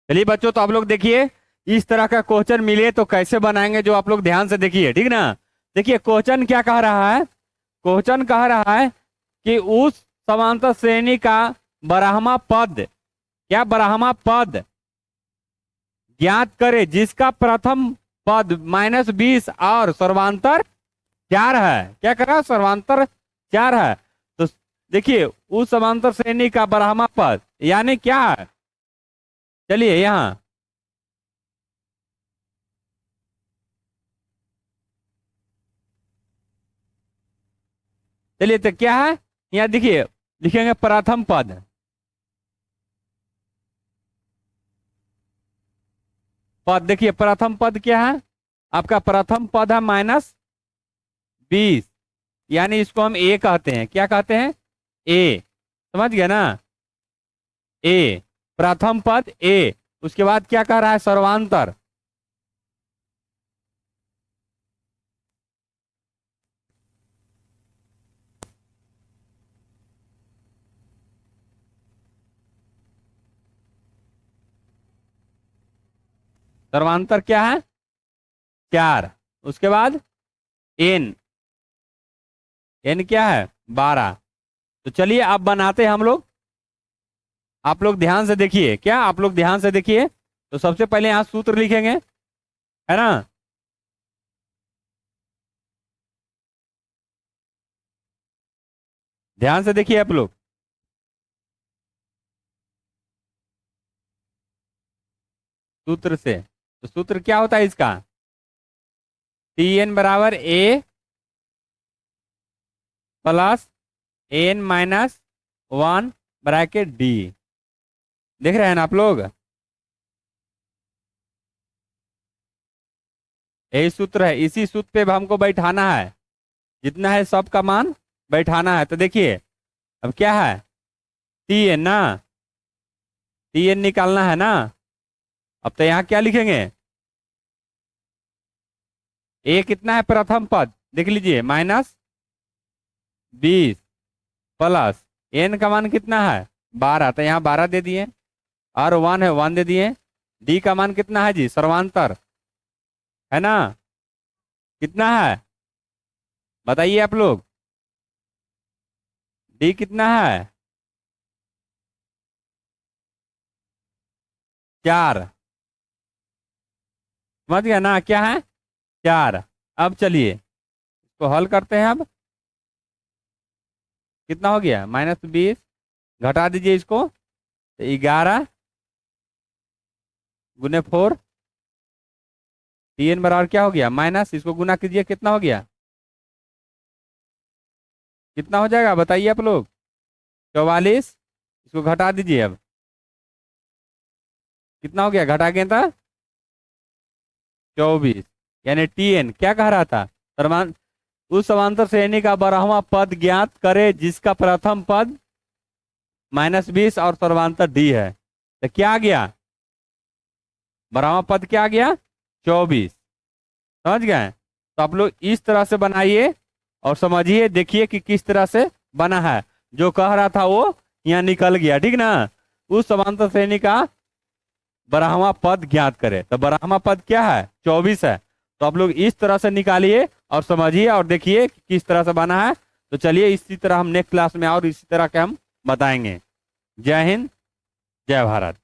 चलिए बच्चों, तो आप लोग देखिए, इस तरह का क्वेश्चन मिले तो कैसे बनाएंगे, जो आप लोग ध्यान से देखिए, ठीक ना। देखिए क्वेश्चन क्या कह रहा है। क्वेश्चन कह रहा है कि उस समांतर श्रेणी का बारहवां पद, क्या बारहवां पद ज्ञात करे जिसका प्रथम पद -20 और सर्वांतर 4 है। क्या करा, सर्वांतर 4 है। तो देखिए उस समांतर श्रेणी का बारहवां पद यानी क्या है। चलिए यहाँ, चलिए तो क्या है, यहाँ देखिए, लिखेंगे प्रथम पद। पद देखिए, प्रथम पद क्या है, आपका प्रथम पद है -20, यानी इसको हम ए कहते हैं। क्या कहते हैं, ए। समझ गया ना, ए, प्रथम पद ए। उसके बाद क्या कह रहा है, सर्वांतर। सर्वांतर क्या है, 4। उसके बाद एन, एन क्या है, 12। तो चलिए अब बनाते हैं हम लोग। आप लोग ध्यान से देखिए, क्या आप लोग ध्यान से देखिए। तो सबसे पहले यहाँ सूत्र लिखेंगे, है ना। ध्यान से देखिए आप लोग। सूत्र से, तो सूत्र क्या होता है इसका, टी एन बराबर ए प्लस एन -1 ब्रैकेट डी। देख रहे हैं ना आप लोग, यही सूत्र है। इसी सूत्र पे अब हमको बैठाना है, जितना है सबका मान बैठाना है। तो देखिए अब क्या है, टी एन ना, टी एन निकालना है ना। अब तो यहाँ क्या लिखेंगे, ए कितना है, प्रथम पद देख लीजिए, -20 प्लस एन का मान कितना है, 12। तो यहाँ 12 दे दिए, और 1 है 1 दे दिए। डी का मान कितना है जी, सर्वांतर, है ना। कितना है बताइए आप लोग, डी कितना है, 4। समझ गया ना, क्या है, 4। अब चलिए इसको हल करते हैं। अब कितना हो गया, -20, घटा दीजिए इसको, तो 11 गुने 4, टी एन बराबर क्या हो गया, माइनस, इसको गुना कीजिए, कितना हो गया, कितना हो जाएगा बताइए आप लोग, 44। इसको घटा दीजिए, अब कितना हो गया, घटा के था 24। यानी टी एन क्या कह रहा था, सर्वान उस समांतर श्रेणी का बारहवां पद ज्ञात करे जिसका प्रथम पद -20 और सर्वांतर डी है। तो क्या आ गया, बारहवां पद क्या आ गया, 24। समझ गए। तो आप लोग इस तरह से बनाइए और समझिए, देखिए कि किस तरह से बना है। जो कह रहा था वो यहाँ निकल गया, ठीक ना। उस समांतर श्रेणी का बारहवां पद ज्ञात करे, तो बारहवां पद क्या है, 24 है। तो आप लोग इस तरह से निकालिए और समझिए और देखिए कि किस तरह से बना है। तो चलिए इसी तरह हम नेक्स्ट क्लास में और इसी तरह के हम बताएंगे। जय हिंद, जय भारत।